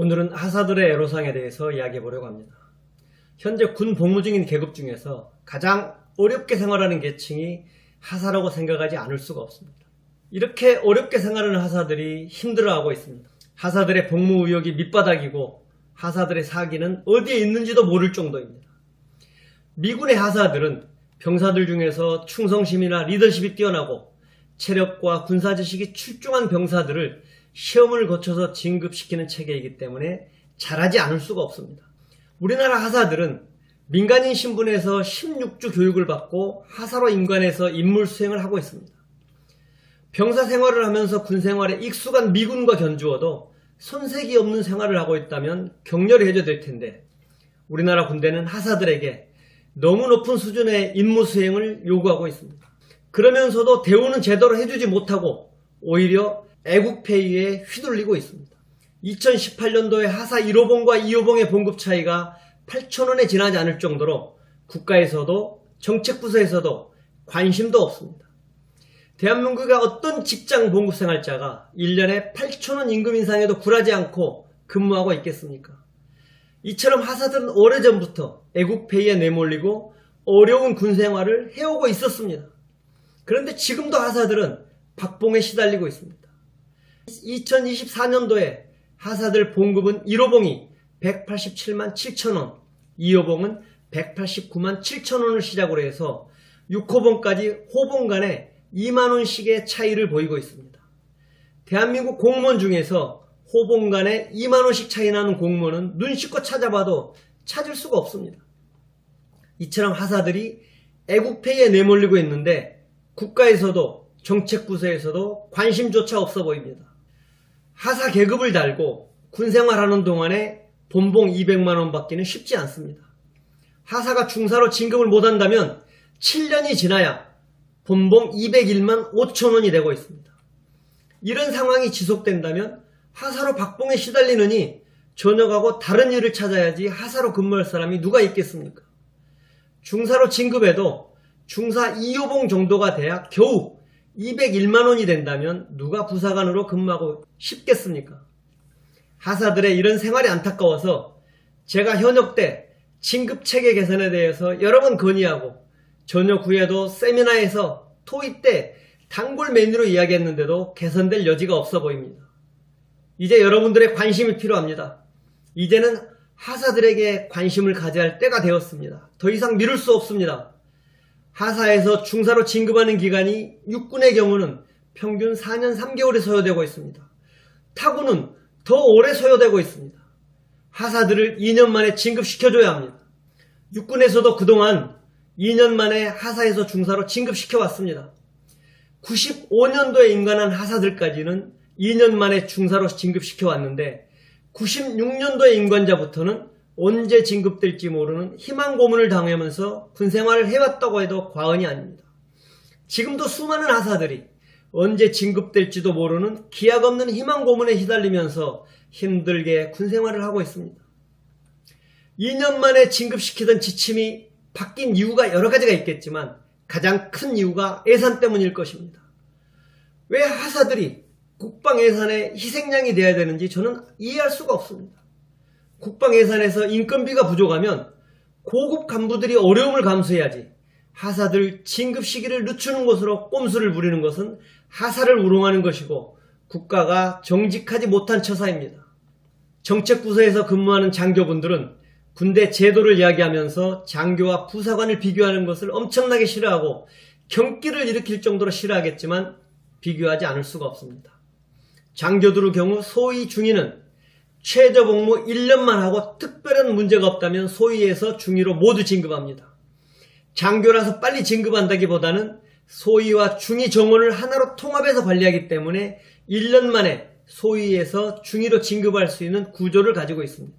오늘은 하사들의 애로사항에 대해서 이야기해 보려고 합니다. 현재 군 복무 중인 계급 중에서 가장 어렵게 생활하는 계층이 하사라고 생각하지 않을 수가 없습니다. 이렇게 어렵게 생활하는 하사들이 힘들어하고 있습니다. 하사들의 복무 의욕이 밑바닥이고 하사들의 사기는 어디에 있는지도 모를 정도입니다. 미군의 하사들은 병사들 중에서 충성심이나 리더십이 뛰어나고 체력과 군사지식이 출중한 병사들을 시험을 거쳐서 진급시키는 체계이기 때문에 잘하지 않을 수가 없습니다. 우리나라 하사들은 민간인 신분에서 16주 교육을 받고 하사로 임관해서 임무 수행을 하고 있습니다. 병사 생활을 하면서 군 생활에 익숙한 미군과 견주어도 손색이 없는 생활을 하고 있다면 격려를 해줘야 될 텐데 우리나라 군대는 하사들에게 너무 높은 수준의 임무 수행을 요구하고 있습니다. 그러면서도 대우는 제대로 해주지 못하고 오히려 애국폐위에 휘둘리고 있습니다. 2018년도에 하사 1호봉과 2호봉의 봉급 차이가 8,000원에 지나지 않을 정도로 국가에서도 정책부서에서도 관심도 없습니다. 대한민국의 어떤 직장 봉급 생활자가 1년에 8,000원 임금 인상에도 굴하지 않고 근무하고 있겠습니까? 이처럼 하사들은 오래전부터 애국폐위에 내몰리고 어려운 군생활을 해오고 있었습니다. 그런데 지금도 하사들은 박봉에 시달리고 있습니다. 2024년도에 하사들 봉급은 1호봉이 187만 7천원, 2호봉은 189만 7천원을 시작으로 해서 6호봉까지 호봉 간에 2만원씩의 차이를 보이고 있습니다. 대한민국 공무원 중에서 호봉 간에 2만원씩 차이 나는 공무원은 눈 씻고 찾아봐도 찾을 수가 없습니다. 이처럼 하사들이 애국폐위에 내몰리고 있는데 국가에서도 정책부서에서도 관심조차 없어 보입니다. 하사 계급을 달고 군생활하는 동안에 본봉 200만원 받기는 쉽지 않습니다. 하사가 중사로 진급을 못한다면 7년이 지나야 본봉 201만 5천원이 되고 있습니다. 이런 상황이 지속된다면 하사로 박봉에 시달리느니 전역하고 다른 일을 찾아야지 하사로 근무할 사람이 누가 있겠습니까? 중사로 진급해도 중사 2호봉 정도가 돼야 겨우 201만원이 된다면 누가 부사관으로 근무하고 싶겠습니까? 하사들의 이런 생활이 안타까워서 제가 현역 때 진급체계 개선에 대해서 여러 번 건의하고 전역 후에도 세미나에서 토의 때 단골 메뉴로 이야기했는데도 개선될 여지가 없어 보입니다. 이제 여러분들의 관심이 필요합니다. 이제는 하사들에게 관심을 가져야 할 때가 되었습니다. 더 이상 미룰 수 없습니다. 하사에서 중사로 진급하는 기간이 육군의 경우는 평균 4년 3개월이 소요되고 있습니다. 타구는 더 오래 소요되고 있습니다. 하사들을 2년 만에 진급시켜줘야 합니다. 육군에서도 그동안 2년 만에 하사에서 중사로 진급시켜왔습니다. 95년도에 임관한 하사들까지는 2년 만에 중사로 진급시켜왔는데 96년도에 임관자부터는 언제 진급될지 모르는 희망 고문을 당하면서 군생활을 해왔다고 해도 과언이 아닙니다. 지금도 수많은 하사들이 언제 진급될지도 모르는 기약 없는 희망 고문에 휘달리면서 힘들게 군생활을 하고 있습니다. 2년 만에 진급시키던 지침이 바뀐 이유가 여러 가지가 있겠지만 가장 큰 이유가 예산 때문일 것입니다. 왜 하사들이 국방 예산의 희생양이 되어야 되는지 저는 이해할 수가 없습니다. 국방 예산에서 인건비가 부족하면 고급 간부들이 어려움을 감수해야지 하사들 진급 시기를 늦추는 것으로 꼼수를 부리는 것은 하사를 우롱하는 것이고 국가가 정직하지 못한 처사입니다. 정책부서에서 근무하는 장교분들은 군대 제도를 이야기하면서 장교와 부사관을 비교하는 것을 엄청나게 싫어하고 경기를 일으킬 정도로 싫어하겠지만 비교하지 않을 수가 없습니다. 장교들의 경우 소위 중위는 최저 복무 1년만 하고 특별한 문제가 없다면 소위에서 중위로 모두 진급합니다. 장교라서 빨리 진급한다기보다는 소위와 중위 정원을 하나로 통합해서 관리하기 때문에 1년 만에 소위에서 중위로 진급할 수 있는 구조를 가지고 있습니다.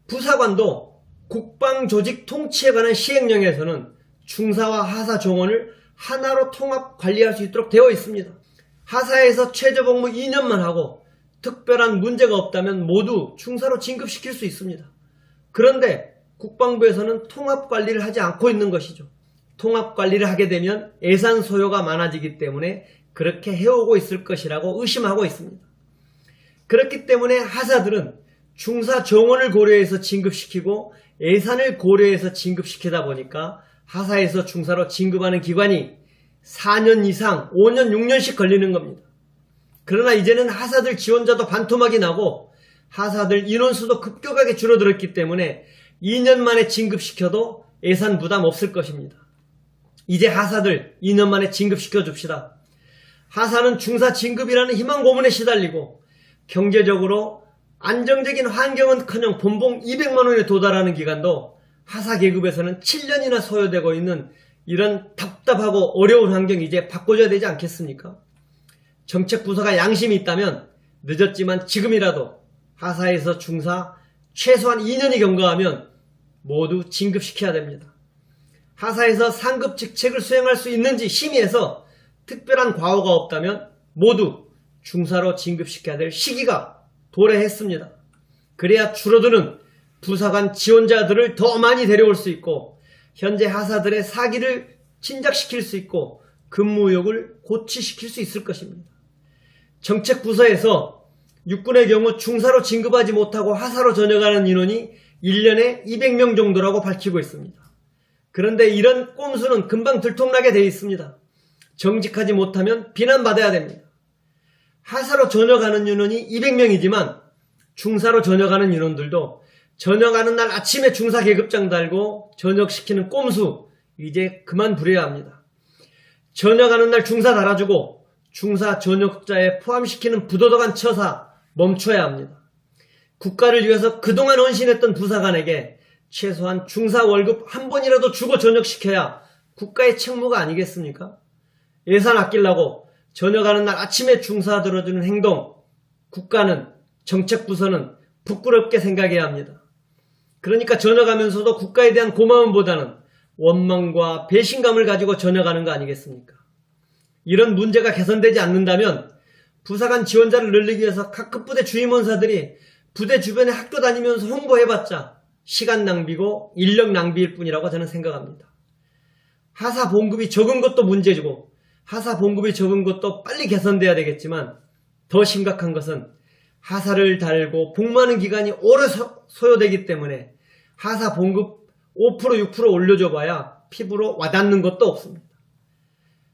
부사관도 국방조직 통치에 관한 시행령에서는 중사와 하사 정원을 하나로 통합 관리할 수 있도록 되어 있습니다. 하사에서 최저 복무 2년만 하고 특별한 문제가 없다면 모두 중사로 진급시킬 수 있습니다. 그런데 국방부에서는 통합관리를 하지 않고 있는 것이죠. 통합관리를 하게 되면 예산 소요가 많아지기 때문에 그렇게 해오고 있을 것이라고 의심하고 있습니다. 그렇기 때문에 하사들은 중사 정원을 고려해서 진급시키고 예산을 고려해서 진급시키다 보니까 하사에서 중사로 진급하는 기간이 4년 이상 5년 6년씩 걸리는 겁니다. 그러나 이제는 하사들 지원자도 반토막이 나고 하사들 인원수도 급격하게 줄어들었기 때문에 2년 만에 진급시켜도 예산 부담 없을 것입니다. 이제 하사들 2년 만에 진급시켜 줍시다. 하사는 중사 진급이라는 희망 고문에 시달리고 경제적으로 안정적인 환경은커녕 본봉 200만 원에 도달하는 기간도 하사 계급에서는 7년이나 소요되고 있는 이런 답답하고 어려운 환경 이제 바꿔줘야 되지 않겠습니까? 정책부서가 양심이 있다면 늦었지만 지금이라도 하사에서 중사 최소한 2년이 경과하면 모두 진급시켜야 됩니다. 하사에서 상급 직책을 수행할 수 있는지 심의해서 특별한 과오가 없다면 모두 중사로 진급시켜야 될 시기가 도래했습니다. 그래야 줄어드는 부사관 지원자들을 더 많이 데려올 수 있고 현재 하사들의 사기를 진작시킬 수 있고 근무 의욕을 고취시킬 수 있을 것입니다. 정책부서에서 육군의 경우 중사로 진급하지 못하고 하사로 전역하는 인원이 1년에 200명 정도라고 밝히고 있습니다. 그런데 이런 꼼수는 금방 들통나게 되어 있습니다. 정직하지 못하면 비난받아야 됩니다. 하사로 전역하는 인원이 200명이지만 중사로 전역하는 인원들도 전역하는 날 아침에 중사 계급장 달고 전역시키는 꼼수 이제 그만 부려야 합니다. 전역하는 날 중사 달아주고 중사 전역자에 포함시키는 부도덕한 처사 멈춰야 합니다. 국가를 위해서 그동안 헌신했던 부사관에게 최소한 중사 월급 한 번이라도 주고 전역시켜야 국가의 책무가 아니겠습니까? 예산 아끼려고 전역하는 날 아침에 중사 들어주는 행동 국가는 정책부서는 부끄럽게 생각해야 합니다. 그러니까 전역하면서도 국가에 대한 고마움보다는 원망과 배신감을 가지고 전역하는 거 아니겠습니까? 이런 문제가 개선되지 않는다면 부사관 지원자를 늘리기 위해서 각급 부대 주임원사들이 부대 주변에 학교 다니면서 홍보해봤자 시간 낭비고 인력 낭비일 뿐이라고 저는 생각합니다. 하사 봉급이 적은 것도 문제고 하사 봉급이 적은 것도 빨리 개선돼야 되겠지만 더 심각한 것은 하사를 달고 복무하는 기간이 오래 소요되기 때문에 하사 봉급 5% 6% 올려줘 봐야 피부로 와닿는 것도 없습니다.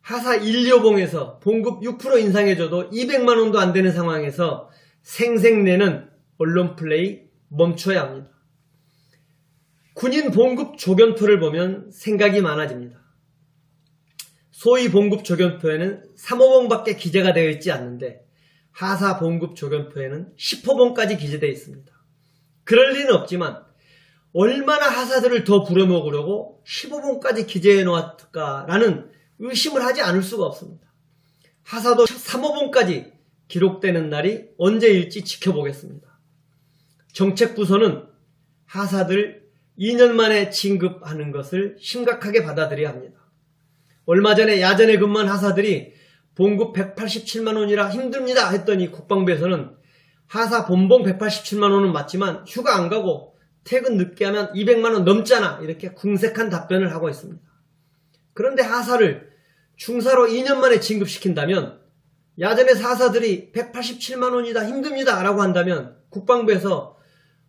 하사 1, 2호봉에서 봉급 6% 인상해줘도 200만 원도 안 되는 상황에서 생색내는 언론 플레이 멈춰야 합니다. 군인 봉급 조견표를 보면 생각이 많아집니다. 소위 봉급 조견표에는 3호봉밖에 기재가 되어 있지 않는데 하사 봉급 조견표에는 10호봉까지 기재되어 있습니다. 그럴 리는 없지만 얼마나 하사들을 더 부려먹으려고 15봉까지 기재해 놓았을까라는 의심을 하지 않을 수가 없습니다. 하사도 3호봉까지 기록되는 날이 언제일지 지켜보겠습니다. 정책부서는 하사들 2년 만에 진급하는 것을 심각하게 받아들여야 합니다. 얼마 전에 야전에 근무한 하사들이 봉급 187만 원이라 힘듭니다 했더니 국방부에서는 하사 본봉 187만 원은 맞지만 휴가 안 가고 퇴근 늦게 하면 200만 원 넘잖아 이렇게 궁색한 답변을 하고 있습니다. 그런데 하사를 중사로 2년 만에 진급시킨다면 야전에 하사들이 187만 원이다 힘듭니다 라고 한다면 국방부에서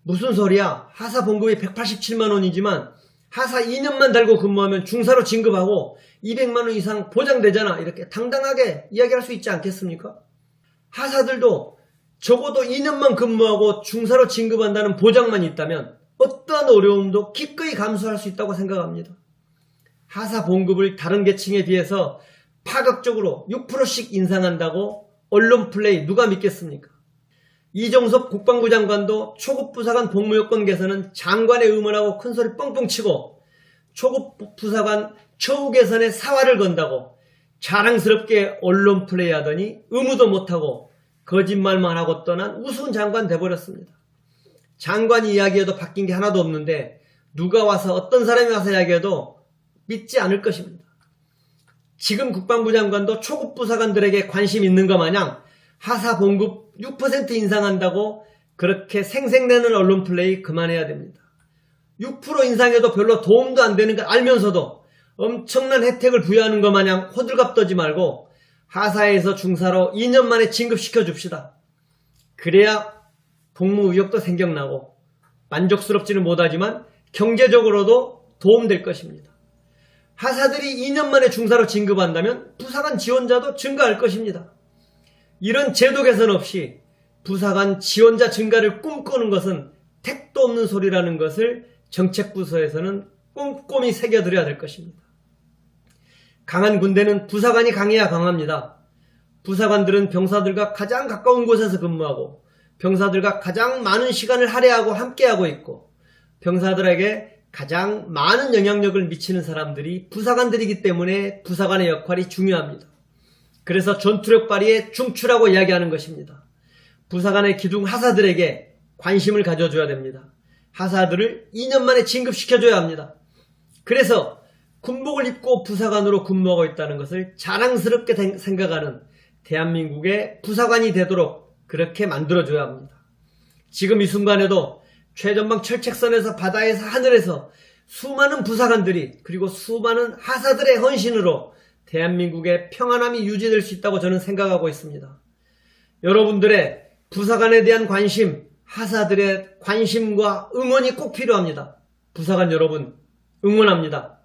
무슨 소리야 하사 봉급이 187만 원이지만 하사 2년만 달고 근무하면 중사로 진급하고 200만 원 이상 보장되잖아 이렇게 당당하게 이야기할 수 있지 않겠습니까? 하사들도 적어도 2년만 근무하고 중사로 진급한다는 보장만 있다면 어떠한 어려움도 기꺼이 감수할 수 있다고 생각합니다. 하사 봉급을 다른 계층에 비해서 파격적으로 6%씩 인상한다고 언론 플레이 누가 믿겠습니까? 이종섭 국방부 장관도 초급 부사관 복무 요건 개선은 장관의 의무라고 큰소리 뻥뻥 치고 초급 부사관 처우 개선에 사활을 건다고 자랑스럽게 언론 플레이하더니 의무도 못하고 거짓말만 하고 떠난 우스운 장관 돼버렸습니다. 장관이 이야기해도 바뀐 게 하나도 없는데 누가 와서 어떤 사람이 와서 이야기해도 믿지 않을 것입니다. 지금 국방부 장관도 초급 부사관들에게 관심 있는 것 마냥 하사 봉급 6% 인상한다고 그렇게 생색내는 언론 플레이 그만해야 됩니다. 6% 인상해도 별로 도움도 안 되는 걸 알면서도 엄청난 혜택을 부여하는 것 마냥 호들갑 떠지 말고 하사에서 중사로 2년 만에 진급시켜 줍시다. 그래야 복무 의욕도 생겨나고 만족스럽지는 못하지만 경제적으로도 도움될 것입니다. 하사들이 2년 만에 중사로 진급한다면 부사관 지원자도 증가할 것입니다. 이런 제도 개선 없이 부사관 지원자 증가를 꿈꾸는 것은 택도 없는 소리라는 것을 정책부서에서는 꼼꼼히 새겨들어야 될 것입니다. 강한 군대는 부사관이 강해야 강합니다. 부사관들은 병사들과 가장 가까운 곳에서 근무하고 병사들과 가장 많은 시간을 할애하고 함께하고 있고 병사들에게 가장 많은 영향력을 미치는 사람들이 부사관들이기 때문에 부사관의 역할이 중요합니다. 그래서 전투력 발휘의 중추라고 이야기하는 것입니다. 부사관의 기둥 하사들에게 관심을 가져줘야 됩니다. 하사들을 2년 만에 진급시켜줘야 합니다. 그래서 군복을 입고 부사관으로 근무하고 있다는 것을 자랑스럽게 생각하는 대한민국의 부사관이 되도록 그렇게 만들어줘야 합니다. 지금 이 순간에도 최전방 철책선에서 바다에서 하늘에서 수많은 부사관들이 그리고 수많은 하사들의 헌신으로 대한민국의 평안함이 유지될 수 있다고 저는 생각하고 있습니다. 여러분들의 부사관에 대한 관심, 하사들의 관심과 응원이 꼭 필요합니다. 부사관 여러분 응원합니다.